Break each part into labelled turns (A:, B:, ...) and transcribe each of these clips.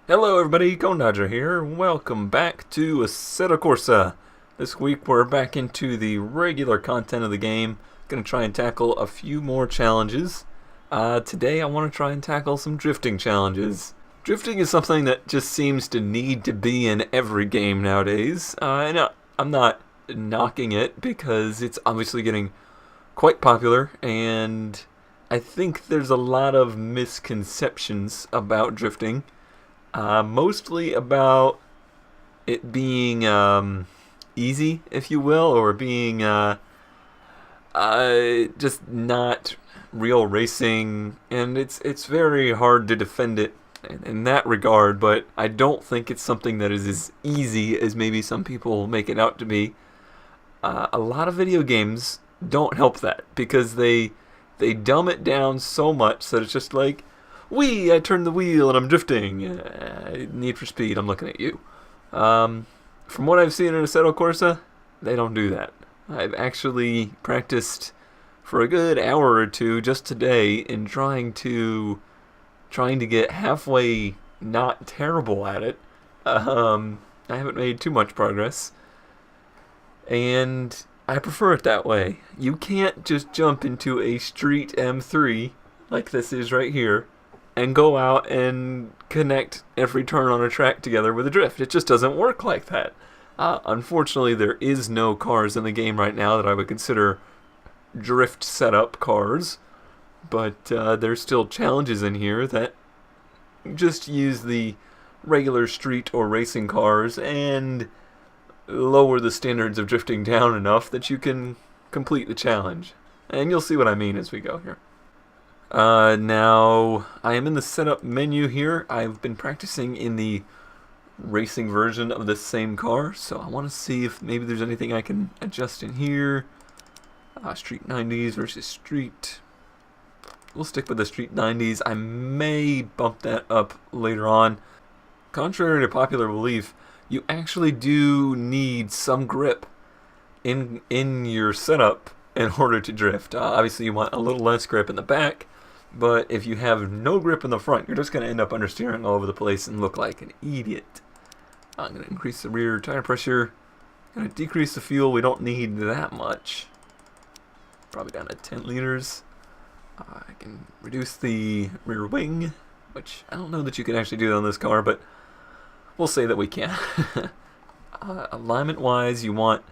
A: Hello everybody, Cone Dodger here. Welcome back to Assetto Corsa. This week we're back into the regular content of the game. Gonna try and tackle a few more challenges. Today I want to try and tackle some drifting challenges. Drifting is something that just seems to need to be in every game nowadays. And I'm not knocking it because it's obviously getting quite popular, and I think there's a lot of misconceptions about drifting. Mostly about it being easy, if you will, or being just not real racing, and it's very hard to defend it in that regard. But I don't think it's something that is as easy as maybe some people make it out to be. A lot of video games don't help that because they dumb it down so much that it's just like, I turned the wheel and I'm drifting. Need for Speed, I'm looking at you. From what I've seen in Assetto Corsa, they don't do that. I've actually practiced for a good hour or two just today in trying to get halfway not terrible at it. I haven't made too much progress, and I prefer it that way. You can't just jump into a street M3 like this is right here and go out and connect every turn on a track together with a drift. It just doesn't work like that. Unfortunately, there is no cars in the game right now that I would consider drift setup cars, but there's still challenges in here that just use the regular street or racing cars and lower the standards of drifting down enough that you can complete the challenge. And you'll see what I mean as we go here. Now, I am in the setup menu here. I've been practicing in the racing version of the same car, so I want to see if maybe there's anything I can adjust in here. Street 90s versus street. We'll stick with the street 90s. I may bump that up later on. Contrary to popular belief, you actually do need some grip in your setup in order to drift. Obviously, you want a little less grip in the back, but if you have no grip in the front, you're just going to end up understeering all over the place and look like an idiot. I'm going to increase the rear tire pressure. Going to decrease the fuel. We don't need that much. Probably down to 10 liters. I can reduce the rear wing, which I don't know that you can actually do that on this car, but we'll say that we can. Alignment-wise, you want,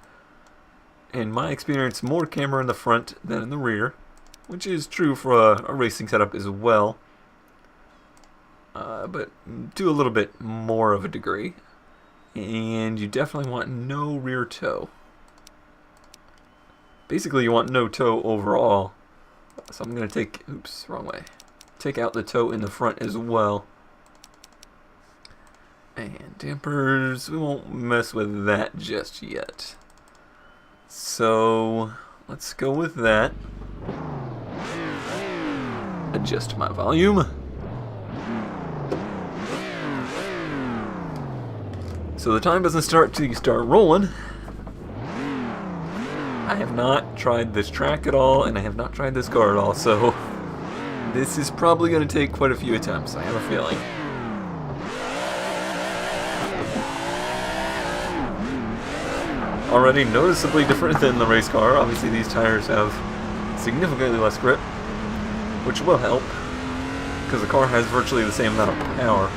A: in my experience, more camera in the front than in the rear, which is true for a racing setup as well, but to a little bit more of a degree. And you definitely want no rear toe. Basically, you want no toe overall. So I'm going to take out the toe in the front as well. And dampers, we won't mess with that just yet. So let's go with that. Adjust my volume. So the time doesn't start till you start rolling. I have not tried this track at all, and I have not tried this car at all, so this is probably going to take quite a few attempts, I have a feeling. Already noticeably different than the race car. Obviously these tires have significantly less grip, which will help, because the car has virtually the same amount of power.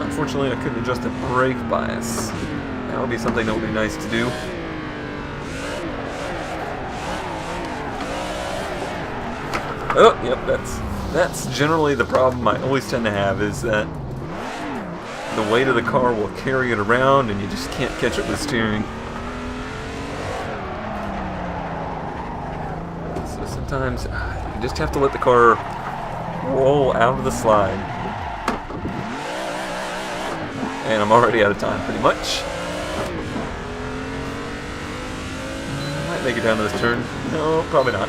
A: Unfortunately, I couldn't adjust the brake bias. That would be something that would be nice to do. Oh, yep, that's generally the problem I always tend to have, is that the weight of the car will carry it around and you just can't catch it with steering. So sometimes you just have to let the car roll out of the slide. And I'm already out of time, pretty much. Might make it down to this turn. No, probably not.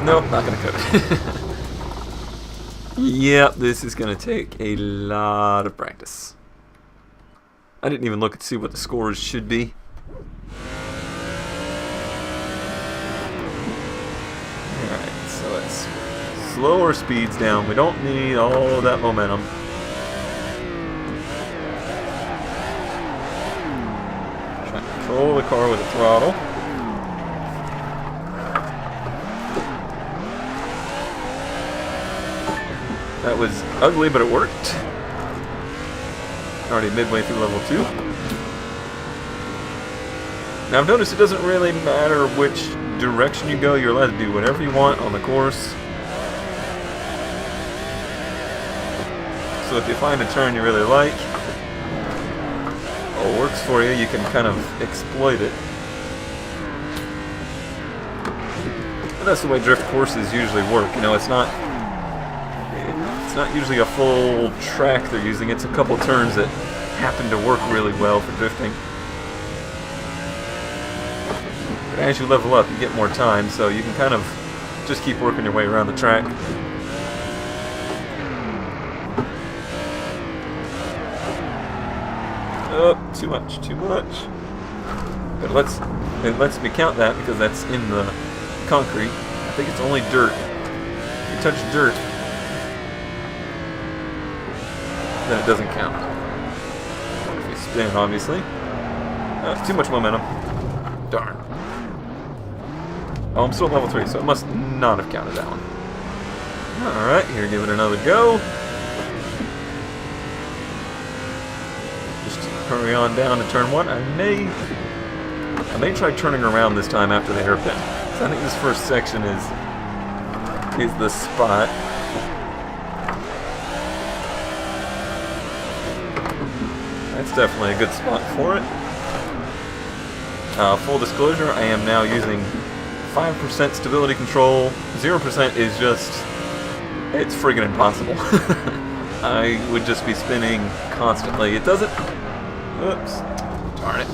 A: Nope, not gonna cut it. Yep, this is gonna take a lot of practice. I didn't even look to see what the scores should be. So let's slow our speeds down. We don't need all of that momentum. Try to control the car with the throttle. That was ugly, but it worked. Already midway through level 2. Now I've noticed it doesn't really matter which direction you go, you're allowed to do whatever you want on the course. So if you find a turn you really like, or works for you, you can kind of exploit it. And that's the way drift courses usually work. You know, it's not usually a full track they're using, it's a couple turns that happen to work really well for drifting. But as you level up, you get more time, so you can kind of just keep working your way around the track. Oh, too much, too much. But it lets me count that because that's in the concrete. I think it's only dirt. If you touch dirt, then it doesn't count. If you spin, obviously. Too much momentum. Darn. Oh, I'm still at level 3, so it must not have counted that one. Alright, here, give it another go. Just hurry on down to turn 1. I may try turning around this time after the hairpin. So I think this first section is the spot. That's definitely a good spot for it. Full disclosure, I am now using 5% stability control. 0% is just, it's friggin' impossible. I would just be spinning constantly. It doesn't, oops, darn it.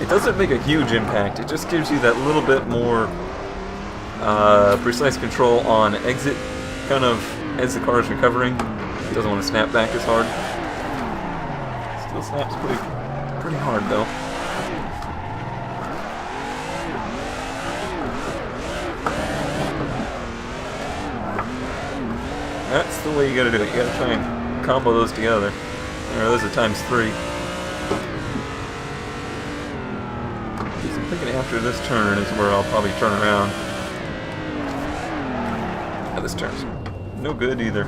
A: It doesn't make a huge impact. It just gives you that little bit more precise control on exit, kind of as the car is recovering. It doesn't want to snap back as hard. Still snaps pretty hard though. That's the way you gotta do it. You gotta try and combo those together. Or those are times 3. I'm thinking after this turn is where I'll probably turn around. Now this turn's no good either.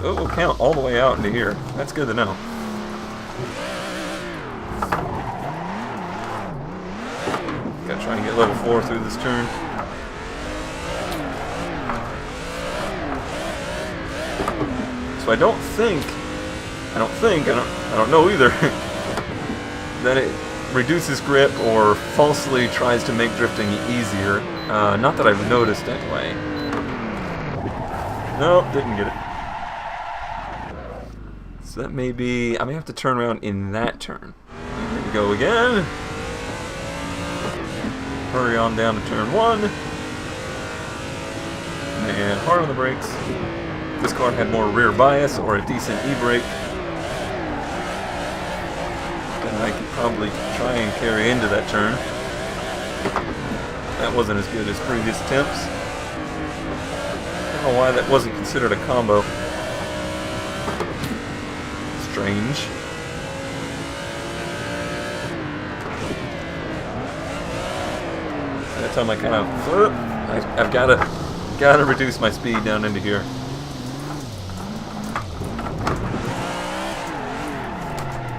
A: So it will count all the way out into here. That's good to know. Gotta try and get level 4 through this turn. So I don't know either, that it reduces grip or falsely tries to make drifting easier. Not that I've noticed anyway. Nope, didn't get it. So that may be, I may have to turn around in that turn. Here we go again. Hurry on down to turn 1. And hard on the brakes. If this car had more rear bias or a decent e-brake, then I could probably try and carry into that turn. That wasn't as good as previous attempts. I don't know why that wasn't considered a combo. Strange. That time I kind of, I've gotta reduce my speed down into here.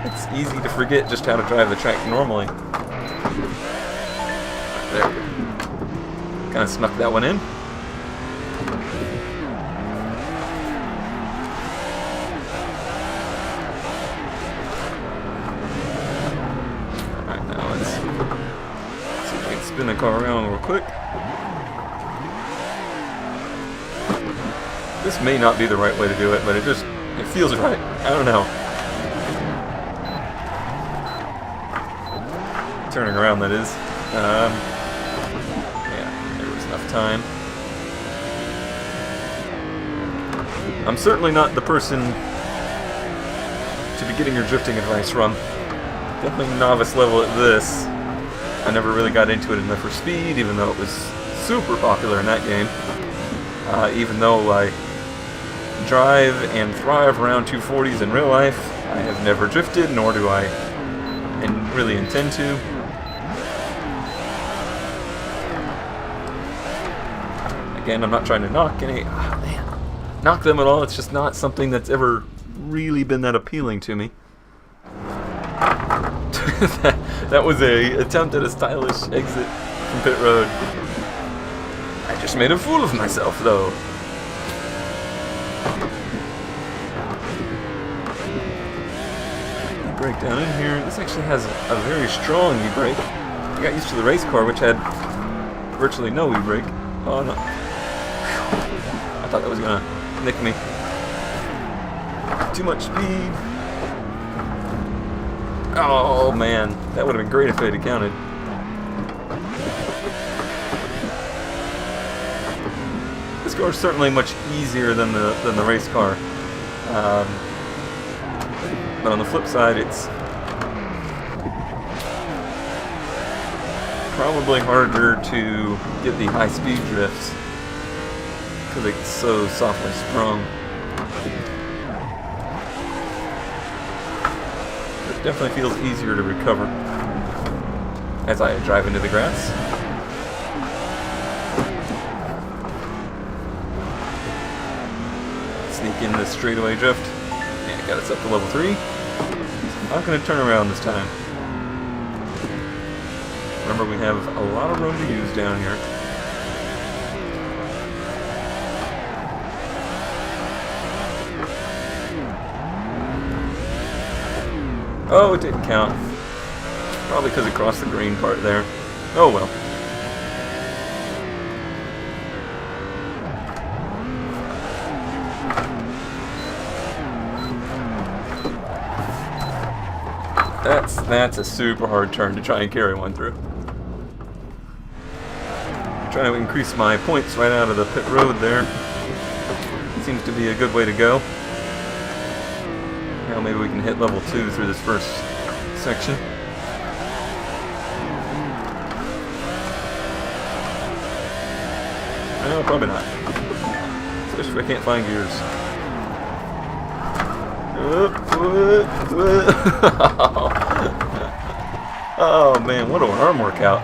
A: It's easy to forget just how to drive the track normally. There we go. Kind of snuck that one in. Alright, now let's see if we can spin the car around real quick. This may not be the right way to do it, but it feels right. I don't know. Turning around, that is. Yeah, there was enough time. I'm certainly not the person to be getting your drifting advice from. Definitely novice level at this. I never really got into it enough for Speed, even though it was super popular in that game. Even though I drive and thrive around 240s in real life, I have never drifted, nor do I really intend to. Again, I'm not trying to knock knock them at all. It's just not something that's ever really been that appealing to me. that was a attempt at a stylish exit from pit road. I just made a fool of myself, though. E-brake down in here. This actually has a very strong e-brake. I got used to the race car, which had virtually no e-brake. Oh no. I thought that was gonna nick me. Too much speed. Oh man, that would have been great if it had counted. This car is certainly much easier than the race car. But on the flip side, it's probably harder to get the high-speed drifts because it's so softly sprung. It definitely feels easier to recover as I drive into the grass. Sneak in this straightaway drift. Yeah, got us up to level 3. I'm not going to turn around this time. Remember, we have a lot of room to use down here. Oh, it didn't count. Probably because it crossed the green part there. Oh well. That's a super hard turn to try and carry one through. I'm trying to increase my points right out of the pit road there. Seems to be a good way to go. Now maybe we can hit level 2 through this first section. No, probably not. Especially if I can't find gears. Oh man, what an arm workout.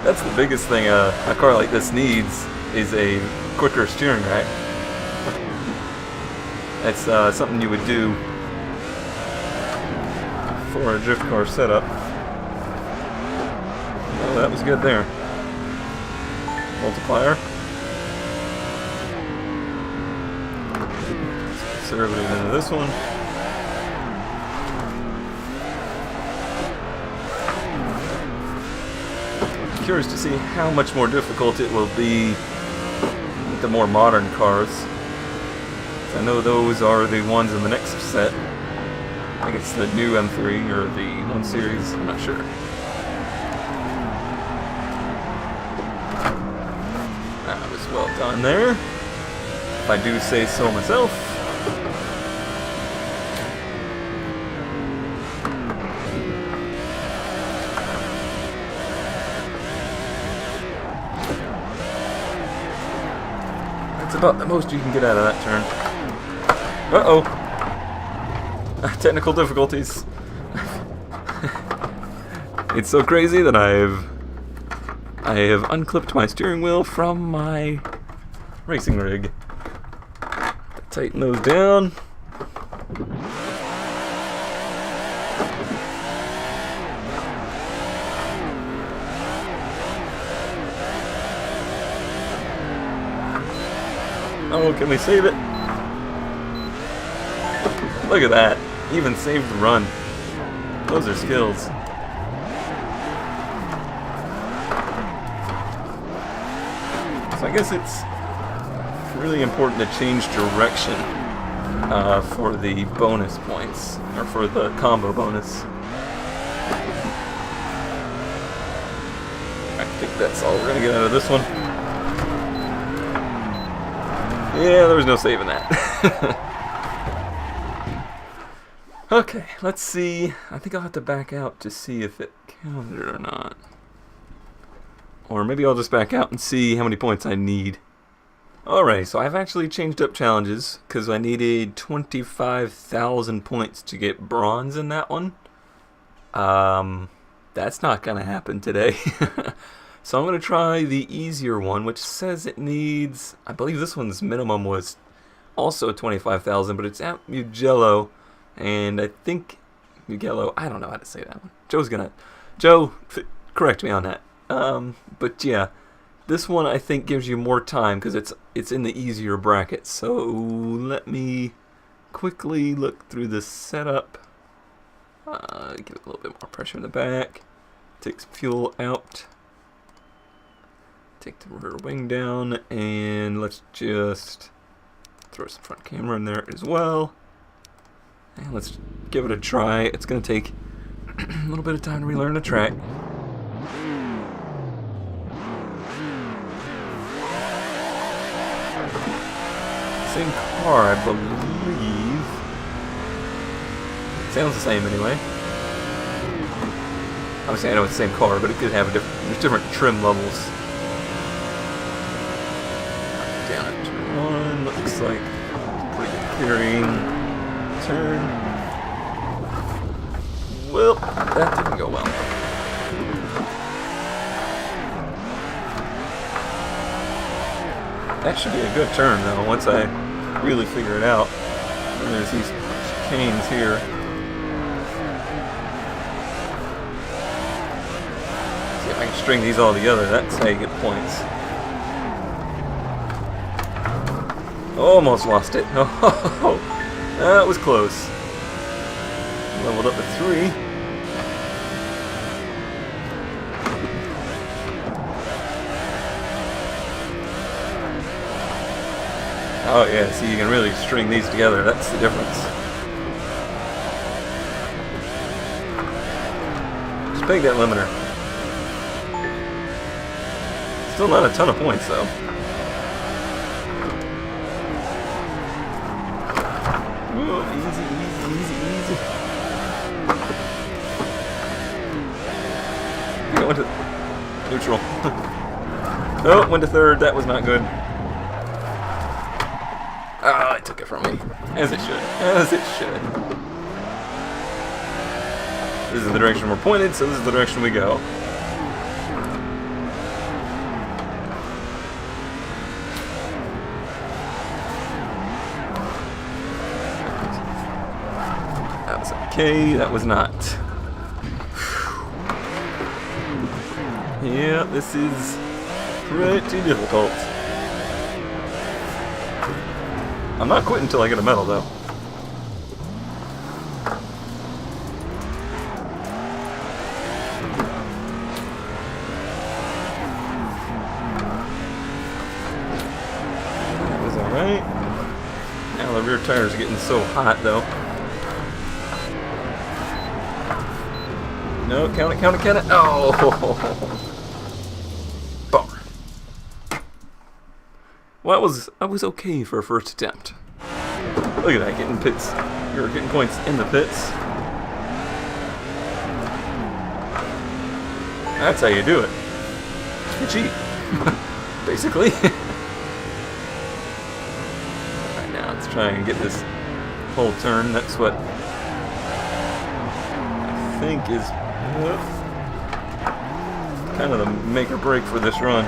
A: That's the biggest thing a car like this needs, is a quicker steering rack. That's something you would do for a drift car setup. Oh, that was good there. Multiplier. Conservative into this one. I'm curious to see how much more difficult it will be with the more modern cars. I know those are the ones in the next set. I think it's the new M3 or the 1 Series, I'm not sure. That was well done there, if I do say so myself. That's about the most you can get out of that turn. Uh-oh. Technical difficulties. It's so crazy that I have unclipped my steering wheel from my racing rig. Tighten those down. Oh, can we save it? Look at that. Even saved the run. Those are skills. So I guess it's really important to change direction for the bonus points, or for the combo bonus. I think that's all we're going to get out of this one. Yeah, there was no saving that. Okay, let's see. I think I'll have to back out to see if it counted or not. Or maybe I'll just back out and see how many points I need. Alright, so I've actually changed up challenges because I needed 25,000 points to get bronze in that one. That's not going to happen today. So I'm going to try the easier one, which says it needs, I believe this one's minimum was also 25,000, but it's at Mugello, and I think Mugello, I don't know how to say that one. Joe, correct me on that. But yeah, this one I think gives you more time because it's in the easier bracket. So let me quickly look through the setup. Give it a little bit more pressure in the back. Take some fuel out. Take the rear wing down, and let's just throw some front camera in there as well. And let's give it a try. It's going to take a little bit of time to relearn the track. Same car, I believe. Sounds the same anyway. Obviously, I know it's the same car, but it could have there's different trim levels. Down at turn 1, looks like pretty good carrying. Turn. Well, that didn't go well. That should be a good turn though, once I really figure it out. And there's these chains here. See if I can string these all together, that's how you get points. Almost lost it. Oh, that was close. Leveled up to 3. Oh yeah, see, you can really string these together. That's the difference. Just peg that limiter. Still not a ton of points though. Ooh, easy, easy, easy, easy. I went to neutral. Oh, went to third. That was not good. Ah, it took it from me. As it should. As it should. This is the direction we're pointed, so this is the direction we go. That was okay. That was not. Yeah, this is pretty difficult. I'm not quitting until I get a medal, though. That was alright. Now the rear tires are getting so hot, though. No, count it, count it, count it. Oh! Bummer. Well, I was okay for a first attempt. Look at that, getting pits. You're getting points in the pits. That's how you do it. You cheat, basically. Alright, now let's try and get this whole turn. That's what I think is kind of the make or break for this run.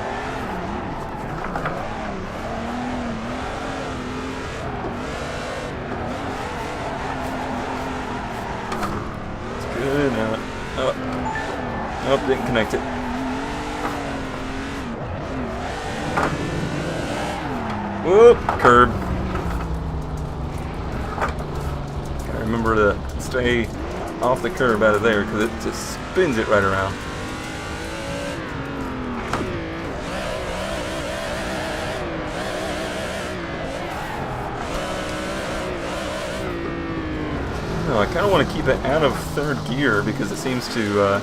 A: Good. Oh, didn't connect it. Whoop, curb. Gotta remember to stay off the curb out of there because it just spins it right around. No, I kind of want to keep it out of third gear because it seems to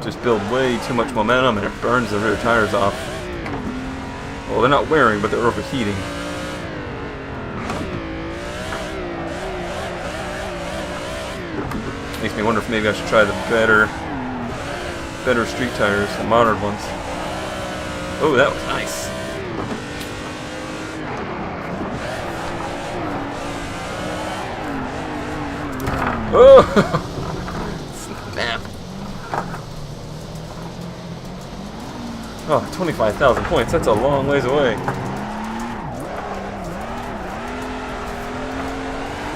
A: just build way too much momentum and it burns the rear tires off. Well, they're not wearing, but they're overheating. Makes me wonder if maybe I should try the better street tires, the modern ones. Oh, that was nice. Oh! Snap. Oh, 25,000 points. That's a long ways away.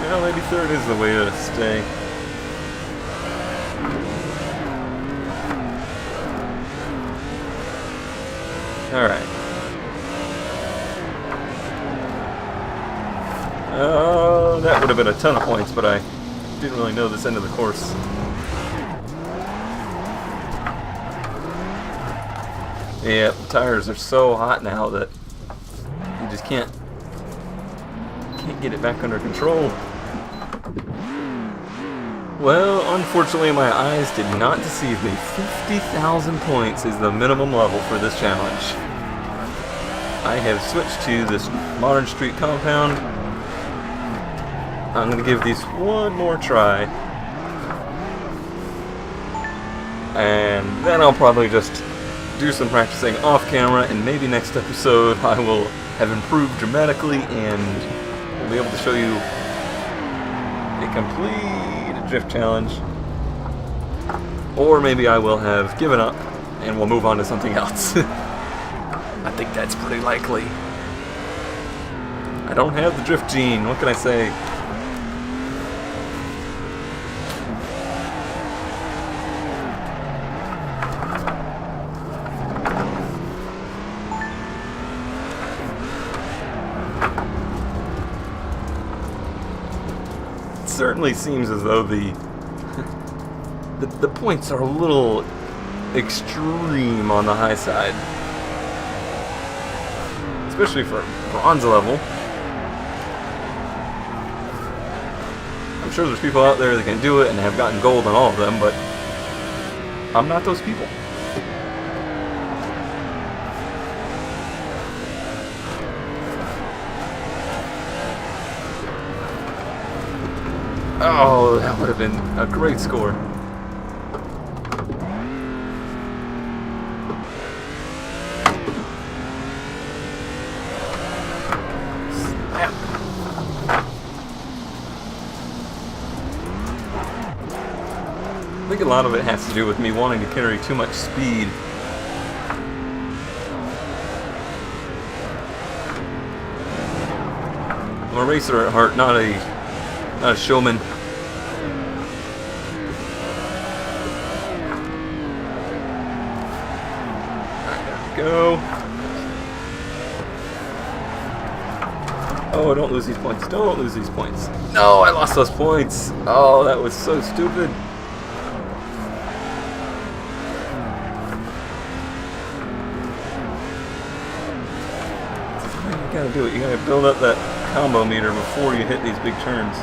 A: Well, maybe third is the way to stay. Alright. Oh, that would have been a ton of points, but I didn't really know this end of the course. Yeah, the tires are so hot now that you just can't get it back under control. Well, unfortunately my eyes did not deceive me. 50,000 points is the minimum level for this challenge. I have switched to this modern street compound. I'm going to give these one more try. And then I'll probably just do some practicing off camera, and maybe next episode I will have improved dramatically and will be able to show you a complete drift challenge. Or maybe I will have given up and we'll move on to something else. I think that's pretty likely. I don't have the drift gene, what can I say? Certainly seems as though the points are a little extreme on the high side, especially for bronze level. I'm sure there's people out there that can do it and have gotten gold on all of them, but I'm not those people. Oh, that would have been a great score. Snap. I think a lot of it has to do with me wanting to carry too much speed. I'm a racer at heart, not a showman. Go. Oh, don't lose these points. Don't lose these points. No, I lost those points. Oh, that was so stupid. You gotta do it. You gotta build up that combo meter before you hit these big turns.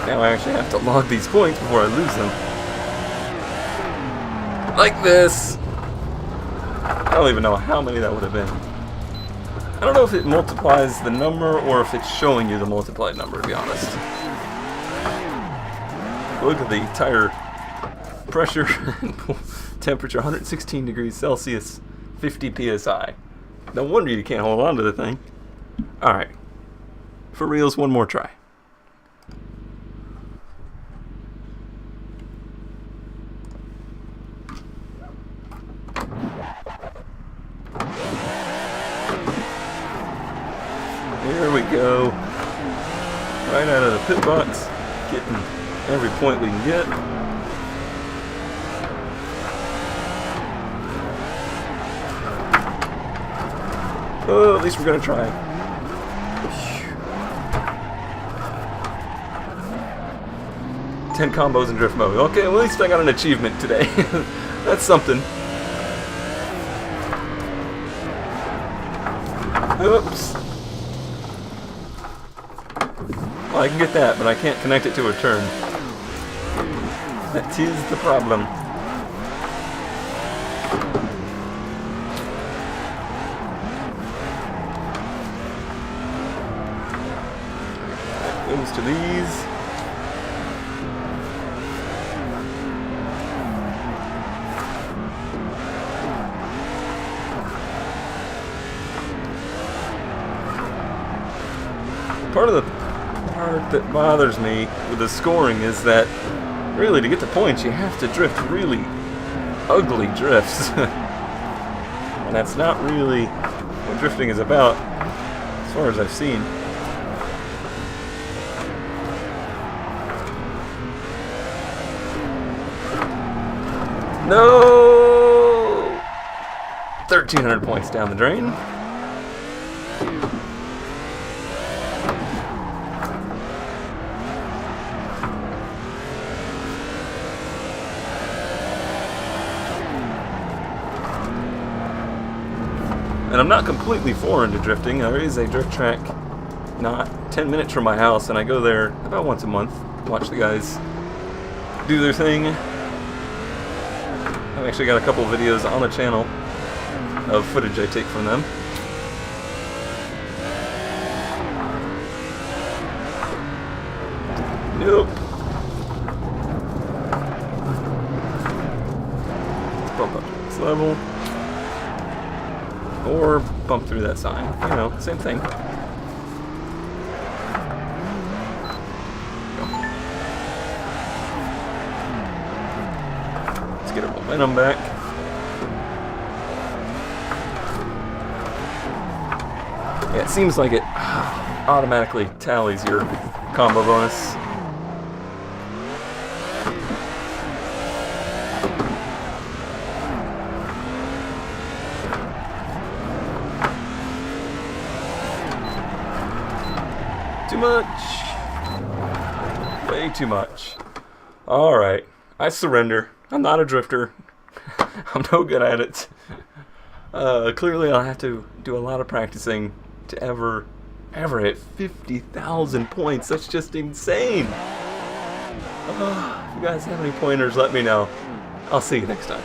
A: Now I actually have to log these points before I lose them. Like this. I don't even know how many that would have been. I don't know if it multiplies the number or if it's showing you the multiplied number, to be honest. Look at the tire pressure and temperature, 116 degrees Celsius, 50 psi. No wonder you can't hold on to the thing. Alright. For reals, one more try. There we go. Right out of the pit box. Getting every point we can get. Oh, at least we're going to try. 10 combos in drift mode. Okay, well, at least I got an achievement today. That's something. Oops. Well, I can get that, but I can't connect it to a turn. That is the problem. part that bothers me with the scoring is that really to get the points you have to drift really ugly drifts. And that's not really what drifting is about, as far as I've seen. No! 1,300 points down the drain. And I'm not completely foreign to drifting. There is a drift track not 10 minutes from my house, and I go there about once a month, watch the guys do their thing. I've actually got a couple of videos on the channel of footage I take from them. Nope. Bump up to this level. Or bump through that sign. You know, same thing. Let's get our momentum back. Yeah, it seems like it automatically tallies your combo bonus. Too much. Way too much. Alright. I surrender. I'm not a drifter. I'm no good at it. Clearly I'll have to do a lot of practicing to ever hit 50,000 points. That's just insane. If you guys have any pointers, let me know. I'll see you next time.